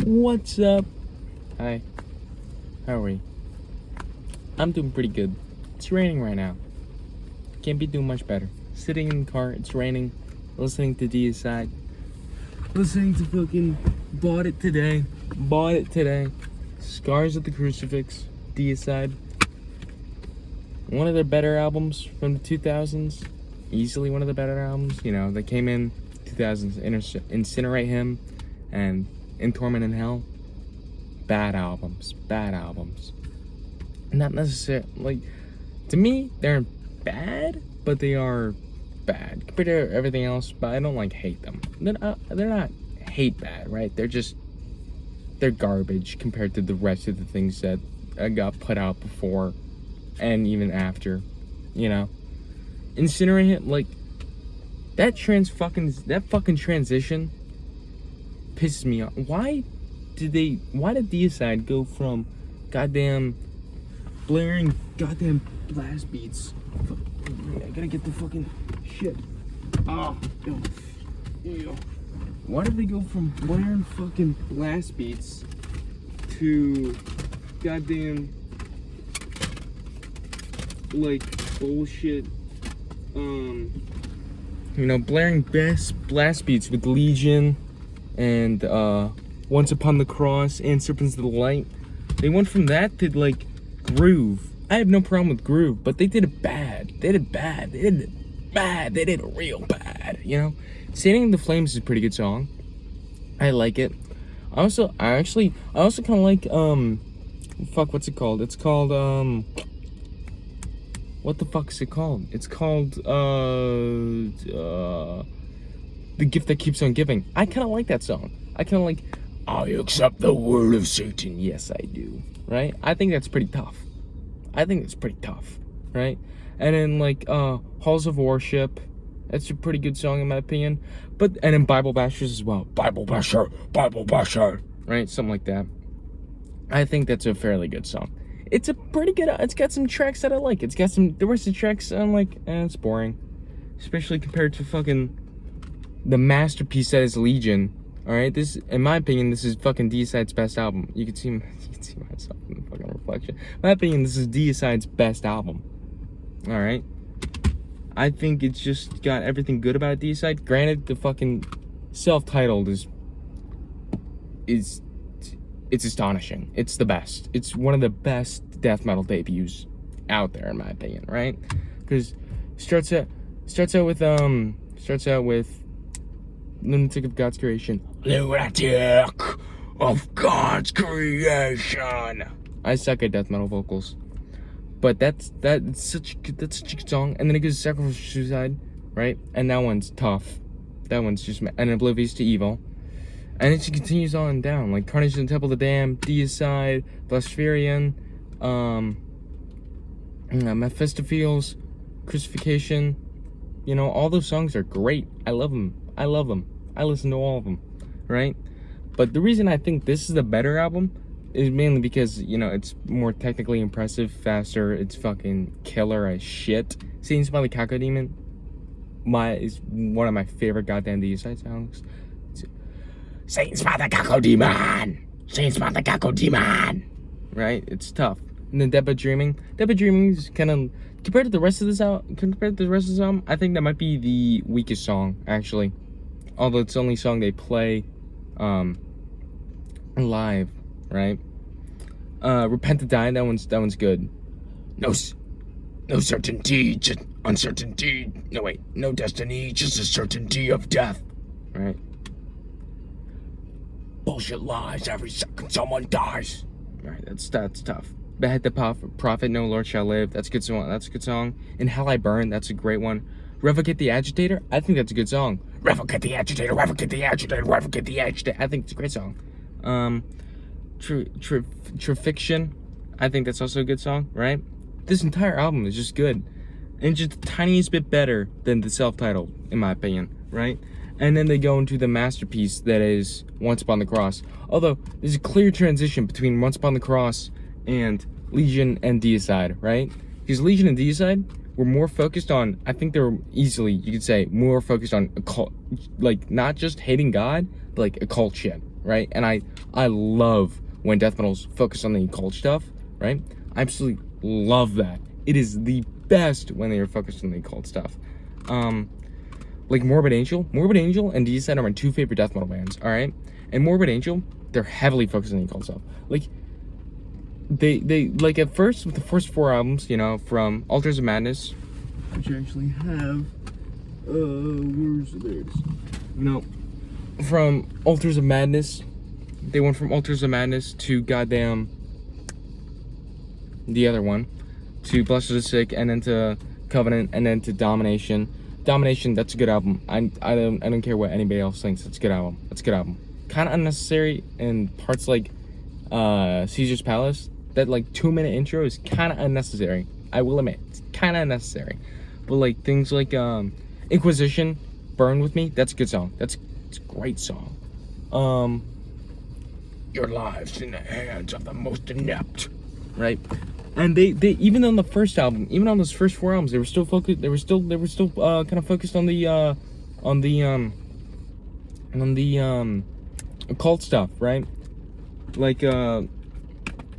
What's up? Hi. How are we? I'm doing pretty good. It's raining right now. Can't be doing much better. Sitting in the car, it's raining, listening to Deicide. Listening to fucking Bought It Today. Scars of the Crucifix, Deicide. One of their better albums from the 2000s. Easily one of the better albums. You know, they came in 2000s, Incinerate Him and In Torment in Hell. Bad albums. Not necessarily, like, to me, they're bad, but they are bad compared to everything else. But I don't like hate them. They're not hate bad, right? They're garbage compared to the rest of the things that got put out before and even after, you know. Incinerate Him, like, that fucking transition pisses me off. Why did Deicide go from goddamn blaring goddamn blast beats? I gotta get the fucking shit. Why did they go from blaring fucking blast beats to goddamn like bullshit? Blaring blast beats with Legion and Once Upon the Cross and Serpents of the Light. They went from that to like groove. I have no problem with groove, but they did it bad. They did it real bad, you know? Standing in the Flames is a pretty good song. I like it. I also kind of like, what's it called? It's called, what the fuck is it called? It's called, The Gift That Keeps on Giving. I kind of like that song. I kind of like, I accept the word of Satan. Yes, I do. Right? I think that's pretty tough. Right? And then, like, Halls of Worship. That's a pretty good song, in my opinion. And then Bible Bashers as well. Bible Basher. Right? Something like that. I think that's a fairly good song. It's a pretty good, it's got some tracks that I like. The rest of the tracks, I'm like, it's boring. Especially compared to fucking the masterpiece that is Legion. Alright, in my opinion, this is fucking Deicide's best album. You can see myself in the fucking reflection. In my opinion, this is Deicide's best album. Alright? I think it's just got everything good about Deicide. Granted, the fucking self-titled is it's astonishing. It's the best. It's one of the best death metal debuts out there, in my opinion, right? Because starts out with Lunatic of God's Creation. Lunatic of God's Creation. I suck at death metal vocals, but that's such a good song. And then it goes to Sacrificial Suicide, right? And that one's tough. That one's just and Oblivious to Evil. And it just continues on down, like Carnage in the Temple of the Damned, Deicide, Blaspherian, Mephistopheles, Crucifixion. You know, all those songs are great. I love them. I listen to all of them, right? But the reason I think this is the better album is mainly because, you know, it's more technically impressive, faster, it's fucking killer as shit. Satan's by the Cacodemon is one of my favorite goddamn Deicide songs. Satan's by the Cacodemon! Right? It's tough. And then Dead But Dreaming is kind of, compared to the rest of this album, I think that might be the weakest song, actually. Although it's the only song they play live, right? Repent to Die, that one's good. No certainty, just uncertainty. No destiny, just a certainty of death, right? Bullshit lies, every second someone dies. Right, that's tough. Behead the Prophet, No Lord Shall Live. That's a good song. In Hell I Burn, that's a great one. Revocate the Agitator, I think that's a good song. Revocate the Agitator. I think it's a great song. Trafiction, I think that's also a good song, right? This entire album is just good. And just the tiniest bit better than the self-titled, in my opinion, right? And then they go into the masterpiece that is Once Upon the Cross. Although, there's a clear transition between Once Upon the Cross and Legion and Deicide, right? Because Legion and Deicide were more focused on, I think they were easily, you could say, more focused on occult, like, not just hating God, but like occult shit, right? And I love when death metals focus on the occult stuff, right? I absolutely love that. It is the best when they are focused on the occult stuff. Like Morbid Angel and Deicide are my two favorite death metal bands, all right? And Morbid Angel, they're heavily focused on the occult stuff. Like, they like at first with the first 4 albums, you know, from Altars of Madness, which I actually have, where's the lyrics? No, from Altars of Madness, they went from Altars of Madness to goddamn the other one, to Blessed of the Sick, and then to Covenant, and then to Domination. Domination, that's a good album. I don't care what anybody else thinks. It's a good album. It's a good album. Kind of unnecessary in parts like Caesar's Palace. That like 2-minute intro is kind of unnecessary. I will admit, it's kind of unnecessary. But like things like Inquisition, Burn With Me, that's a good song. It's a great song. Your lives in the hands of the most inept, right? And they even on the first album, even on those first 4 albums, they were still focused. They were still kind of focused on the occult stuff, right? Like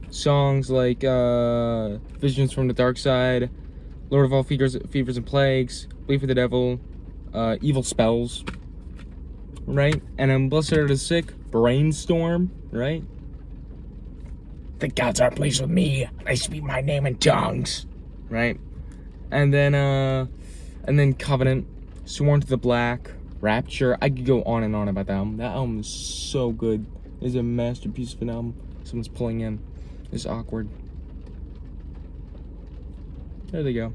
songs like Visions from the Dark Side, Lord of All Fevers and Plagues, Bleed for the Devil, Evil Spells, right? And then Blessed Are the Sick, Brainstorm, right? The gods are pleased with me. I speak my name in tongues, right? And then Covenant, Sworn to the Black, Rapture. I could go on and on about that album. That album is so good. It's a masterpiece of an album. Someone's pulling in. It's awkward. There they go.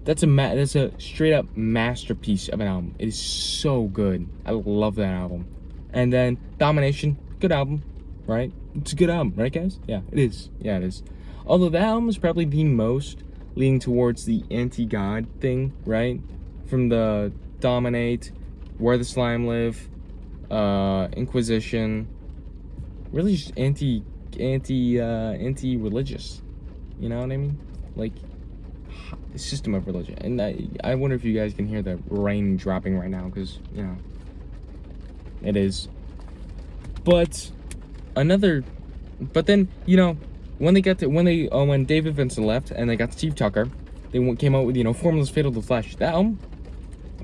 That's a straight up masterpiece of an album. It is so good. I love that album. And then Domination, good album, right? It's a good album, right, guys? Yeah, it is. Yeah, it is. Although that album is probably the most leaning towards the anti-God thing, right? From the Dominate, Where the Slime Live, Inquisition, really just anti-religious. You know what I mean? Like, system of religion. And I wonder if you guys can hear the rain dropping right now, because, you know, it is. But then, you know, when David Vincent left and they got Steve Tucker, they came out with, you know, Formless Fatal to the Flesh. That album,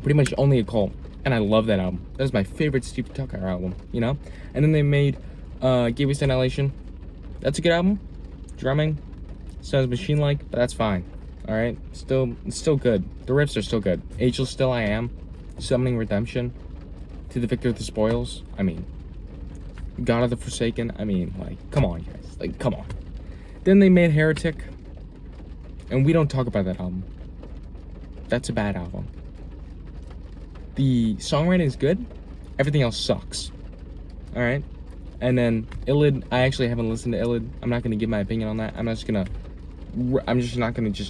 pretty much only a cult, and I love that album. That was my favorite Steve Tucker album, you know. And then they made Gateway Annihilation. That's a good album. Drumming sounds machine-like, but that's fine. All right, it's still good. The riffs are still good. Angel Still I Am, Summoning Redemption, To the Victor of the Spoils. I mean, God of the Forsaken. I mean, like, come on, guys. Like, come on. Then they made Heretic, and we don't talk about that album. That's a bad album. The songwriting is good. Everything else sucks. All right? And then Illid, I actually haven't listened to Illid. I'm not going to give my opinion on that. I'm just not going to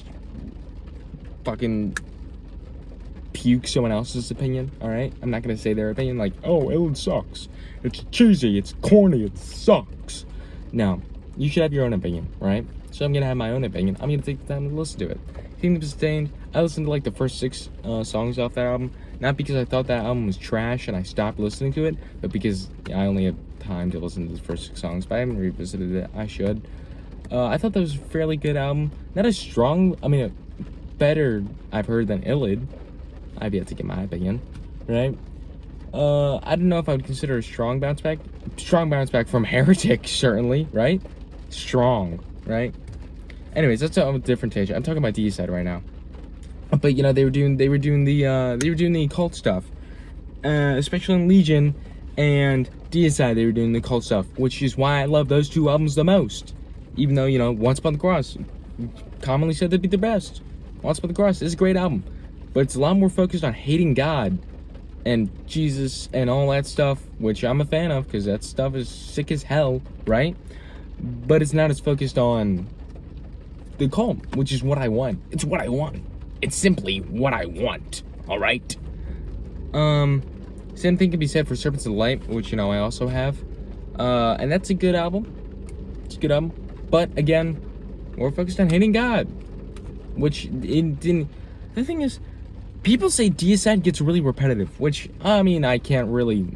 fucking puke someone else's opinion, all right? I'm not going to say their opinion like, oh, Illid sucks. It's cheesy, it's corny, it sucks. No, you should have your own opinion, right? So I'm going to have my own opinion. I'm going to take the time to listen to it. Kingdom Sustained, I listened to like the first 6 songs off that album. Not because I thought that album was trash and I stopped listening to it, but because I only had time to listen to the first 6 songs, but I haven't revisited it. I should. I thought that was a fairly good album. Not as strong, I mean, better I've heard than Illid. I've yet to get my opinion, right? I don't know if I would consider a strong bounce back. Strong bounce back from Heretic, certainly, right? Strong, right? Anyways, that's a different tangent. I'm talking about Deicide right now. But you know, they were doing the occult stuff, especially in Legion and Deicide. They were doing the occult stuff, which is why I love those 2 albums the most. Even though, you know, Once Upon the Cross, commonly said to be the best. Once Upon the Cross is a great album, but it's a lot more focused on hating God and Jesus and all that stuff, which I'm a fan of because that stuff is sick as hell, right? But it's not as focused on the cult, which is what I want. It's what I want. It's simply what I want, all right? Same thing can be said for Serpents of Light, which, you know, I also have. And that's a good album. It's a good album. But, again, we're focused on hating God. Which, it didn't... The thing is, people say Deicide gets really repetitive, which, I mean, I can't really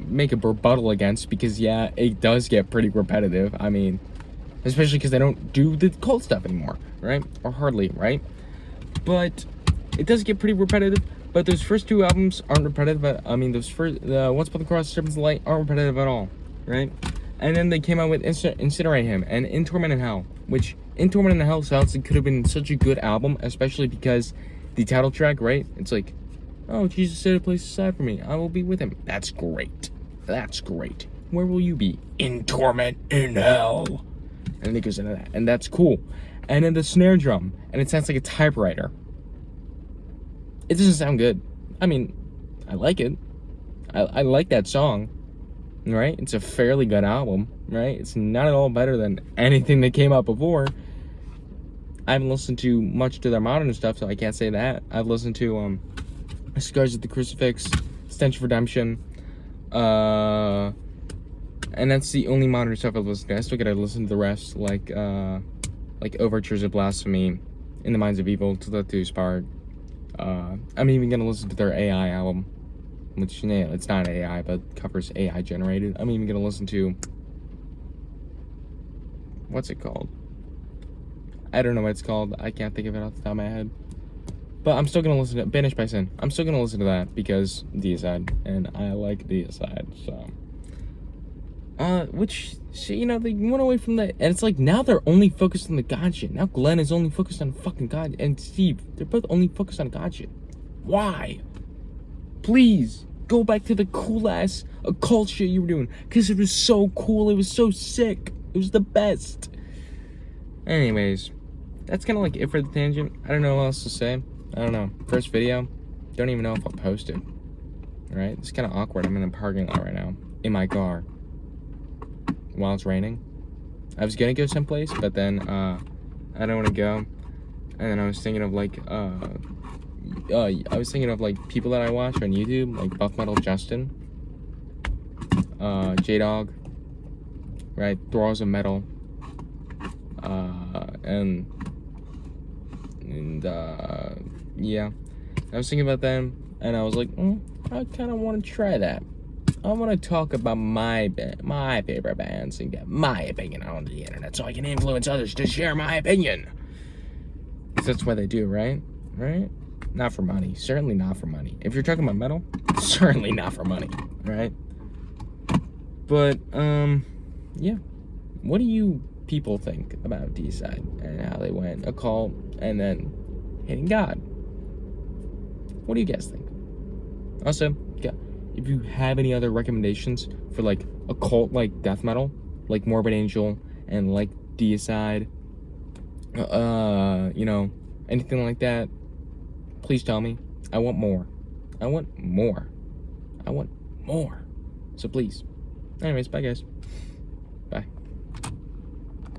make a rebuttal against, because yeah, it does get pretty repetitive. I mean, especially because they don't do the cult stuff anymore, right? Or hardly, right? But it does get pretty repetitive. But those first two albums aren't repetitive. I mean, those first, Once Upon the Cross, Serpent's Light, aren't repetitive at all, right? And then they came out with Incinerate Him and In Torment in Hell, which In Torment in Hell sounds like could have been such a good album, especially because the title track, right? It's like, oh, Jesus set a place aside for me. I will be with him. That's great. That's great. Where will you be? In torment in hell. And it goes into that. And that's cool. And then the snare drum. And it sounds like a typewriter. It doesn't sound good. I mean, I like it. I like that song. Right? It's a fairly good album. Right? It's not at all better than anything that came out before. I haven't listened to much to their modern stuff, so I can't say that. I've listened to Scars of the Crucifix, Stench of Redemption, and that's the only modern stuff I've listened to. I still gotta listen to the rest, like Overtures of Blasphemy, In the Minds of Evil, To the Two's Part. I'm even gonna listen to their AI album, which, yeah, it's not AI, but covers AI generated. I'm even gonna listen to, what's it called? I don't know what it's called. I can't think of it off the top of my head. But I'm still gonna listen to Banished by Sin. I'm still gonna listen to that because Deicide, and I like Deicide, so. Which, you know, they went away from that, and it's like now they're only focused on the God shit. Now Glenn is only focused on fucking God, and Steve, they're both only focused on God shit. Why? Please go back to the cool ass occult shit you were doing, because it was so cool. It was so sick. It was the best. Anyways, that's kind of like it for the tangent. I don't know what else to say. I don't know. First video. Don't even know if I'll post it. Right? It's kind of awkward. I'm in a parking lot right now. In my car. While it's raining. I was gonna go someplace, but then, I don't want to go. And then I was thinking of, like, people that I watch on YouTube. Like Buff Metal Justin. J-Dog. Right? Thralls of Metal. Yeah, I was thinking about them, and I was like, I kind of want to try that. I want to talk about my favorite bands and get my opinion on the internet, so I can influence others to share my opinion. Because that's what they do, right? Right? Not for money. Certainly not for money. If you're talking about metal, certainly not for money, right? But yeah. What do you people think about Deicide and how they went occult and then hitting God? What do you guys think? Also, if you have any other recommendations for like occult, like death metal, like Morbid Angel and like Deicide, you know, anything like that, please tell me. I want more. I want more. I want more. So please. Anyways, bye guys.